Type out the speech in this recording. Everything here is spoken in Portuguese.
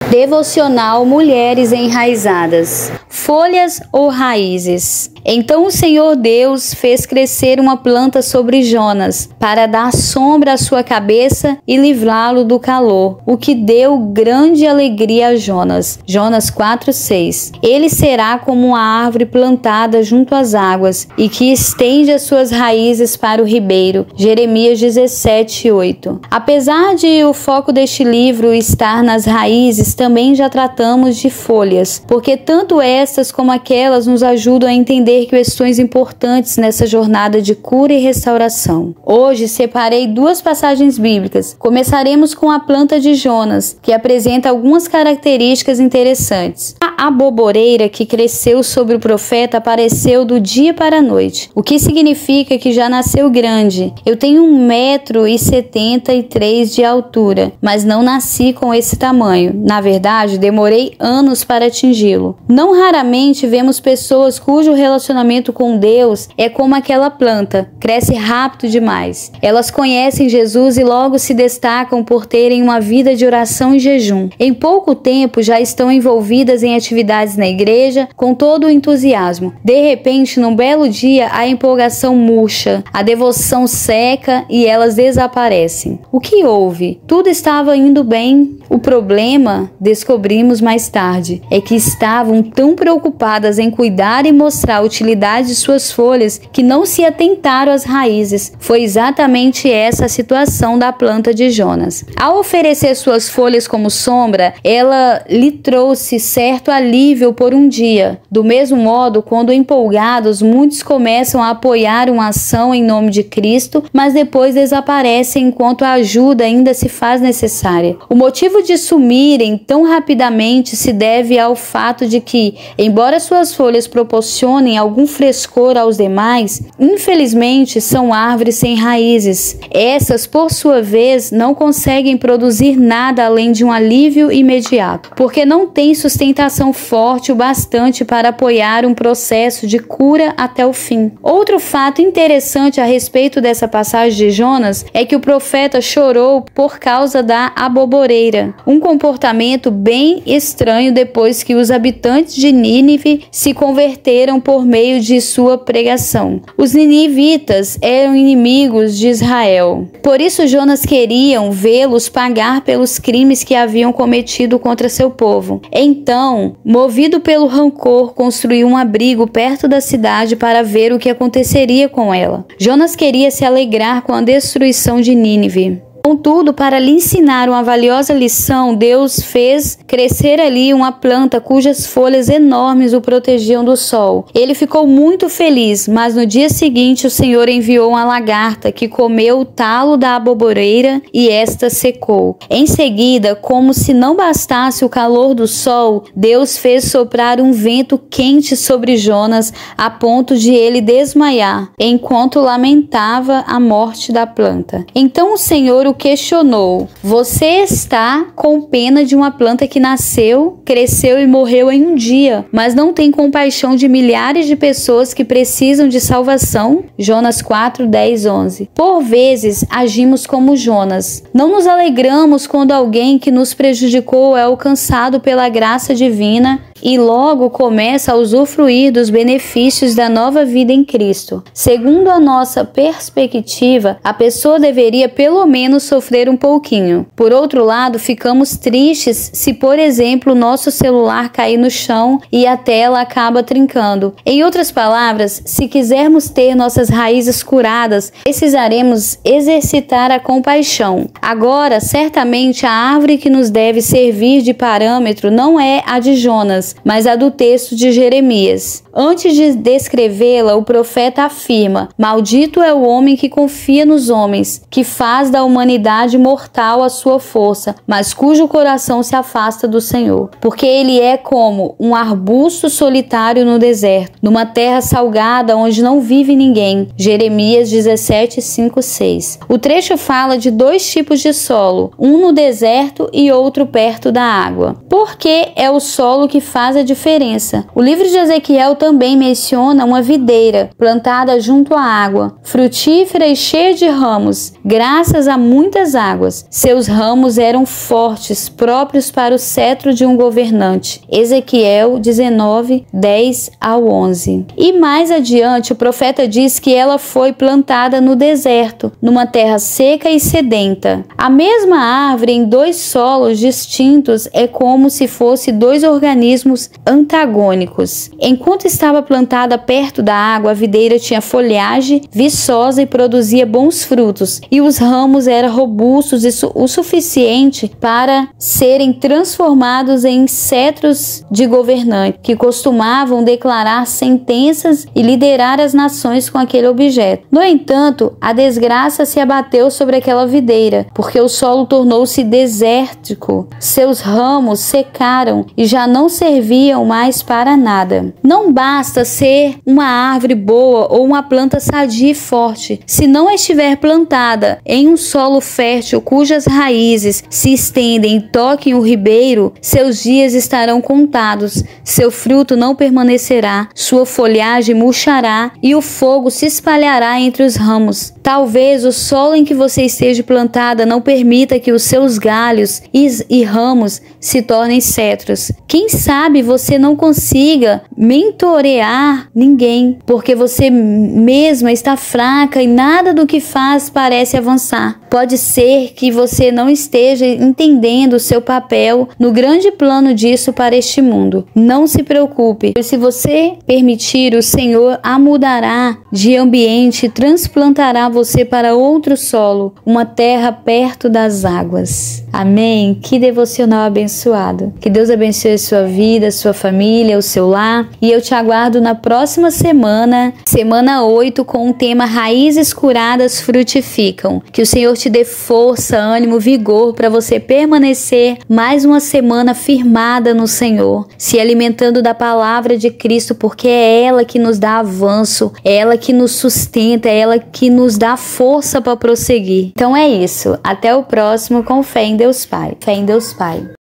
Devocional Mulheres Enraizadas. Folhas ou raízes? Então o Senhor Deus fez crescer uma planta sobre Jonas, para dar sombra à sua cabeça e livrá-lo do calor, o que deu grande alegria a Jonas. Jonas 4:6. Ele será como uma árvore plantada junto às águas, e que estende as suas raízes para o ribeiro. Jeremias 17:8. Apesar de o foco deste livro estar nas raízes, também já tratamos de folhas, porque tanto estas como aquelas nos ajudam a entender questões importantes nessa jornada de cura e restauração. Hoje separei duas passagens bíblicas. Começaremos com a planta de Jonas, que apresenta algumas características interessantes. A aboboreira que cresceu sobre o profeta apareceu do dia para a noite, o que significa que já nasceu grande. Eu tenho 1,73 m de altura, mas não nasci com esse tamanho. Na verdade, demorei anos para atingi-lo. Não raramente vemos pessoas cujo relacionamento com Deus é como aquela planta, cresce rápido demais. Elas conhecem Jesus e logo se destacam por terem uma vida de oração e jejum. Em pouco tempo já estão envolvidas em atividades na igreja com todo o entusiasmo. De repente, num belo dia, a empolgação murcha, a devoção seca e elas desaparecem. O que houve? Tudo estava indo bem. O problema, descobrimos mais tarde, é que estavam tão preocupadas em cuidar e mostrar a utilidade de suas folhas que não se atentaram às raízes. Foi exatamente essa a situação da planta de Jonas. Ao oferecer suas folhas como sombra, ela lhe trouxe certo alívio por um dia. Do mesmo modo, quando empolgados, muitos começam a apoiar uma ação em nome de Cristo, mas depois desaparecem enquanto a ajuda ainda se faz necessária. O motivo de sumirem tão rapidamente se deve ao fato de que, embora suas folhas proporcionem algum frescor aos demais, infelizmente são árvores sem raízes. Essas, por sua vez, não conseguem produzir nada além de um alívio imediato, porque não têm sustentação forte o bastante para apoiar um processo de cura até o fim. Outro fato interessante a respeito dessa passagem de Jonas é que o profeta chorou por causa da aboboreira, um comportamento bem estranho depois que os habitantes de Nínive se converteram por meio de sua pregação. Os ninivitas eram inimigos de Israel. Por isso Jonas queria vê-los pagar pelos crimes que haviam cometido contra seu povo. Então, movido pelo rancor, construiu um abrigo perto da cidade para ver o que aconteceria com ela. Jonas queria se alegrar com a destruição de Nínive. Contudo, para lhe ensinar uma valiosa lição, Deus fez crescer ali uma planta cujas folhas enormes o protegiam do sol. Ele ficou muito feliz, mas no dia seguinte o Senhor enviou uma lagarta que comeu o talo da aboboreira e esta secou. Em seguida, como se não bastasse o calor do sol, Deus fez soprar um vento quente sobre Jonas a ponto de ele desmaiar, enquanto lamentava a morte da planta. Então o Senhor o questionou: você está com pena de uma planta que nasceu, cresceu e morreu em um dia, mas não tem compaixão de milhares de pessoas que precisam de salvação? Jonas 4:10-11. Por vezes agimos como Jonas. Não nos alegramos quando alguém que nos prejudicou é alcançado pela graça divina e logo começa a usufruir dos benefícios da nova vida em Cristo. Segundo a nossa perspectiva, a pessoa deveria pelo menos sofrer um pouquinho. Por outro lado, ficamos tristes se, por exemplo, nosso celular cair no chão e a tela acaba trincando. Em outras palavras, se quisermos ter nossas raízes curadas, precisaremos exercitar a compaixão. Agora, certamente a árvore que nos deve servir de parâmetro não é a de Jonas, mas a do texto de Jeremias. Antes de descrevê-la, o profeta afirma: maldito é o homem que confia nos homens, que faz da humanidade mortal a sua força, mas cujo coração se afasta do Senhor. Porque ele é como um arbusto solitário no deserto, numa terra salgada onde não vive ninguém. Jeremias 17:5-6. O trecho fala de dois tipos de solo, um no deserto e outro perto da água. Por que é o solo que faz a diferença? O livro de Ezequiel também menciona uma videira plantada junto à água, frutífera e cheia de ramos, graças a muitas águas. Seus ramos eram fortes, próprios para o cetro de um governante. Ezequiel 19, 10 ao 11. E mais adiante, o profeta diz que ela foi plantada no deserto, numa terra seca e sedenta. A mesma árvore em dois solos distintos é como se fosse dois organismos antagônicos. Enquanto estava plantada perto da água, a videira tinha folhagem viçosa e produzia bons frutos, e os ramos eram robustos o suficiente para serem transformados em cetros de governante, que costumavam declarar sentenças e liderar as nações com aquele objeto. No entanto, a desgraça se abateu sobre aquela videira, porque o solo tornou-se desértico, seus ramos secaram e já não serviam mais para nada. Não basta ser uma árvore boa ou uma planta sadia e forte, se não estiver plantada em um solo fértil cujas raízes se estendem e toquem o ribeiro, seus dias estarão contados, seu fruto não permanecerá, sua folhagem murchará e o fogo se espalhará entre os ramos. Talvez o solo em que você esteja plantada não permita que os seus galhos e ramos se tornem cetros. Quem sabe você não consiga mentorear ninguém, porque você mesma está fraca e nada do que faz parece avançar. Pode ser que você não esteja entendendo o seu papel no grande plano disso para este mundo. Não se preocupe, pois se você permitir, o Senhor a mudará de ambiente e transplantará você para outro solo, uma terra perto das águas. Amém? Que devocional abençoado. Que Deus abençoe a sua vida, a sua família, o seu lar. E eu te aguardo na próxima semana, semana 8, com o tema Raízes Curadas Frutificam. Que o Senhor te dê força, ânimo, vigor para você permanecer mais uma semana firmada no Senhor, se alimentando da palavra de Cristo, porque é ela que nos dá avanço, é ela que nos sustenta, é ela que nos dá força para prosseguir. Então é isso. Até o próximo com fé em Deus Pai. Fé em Deus Pai.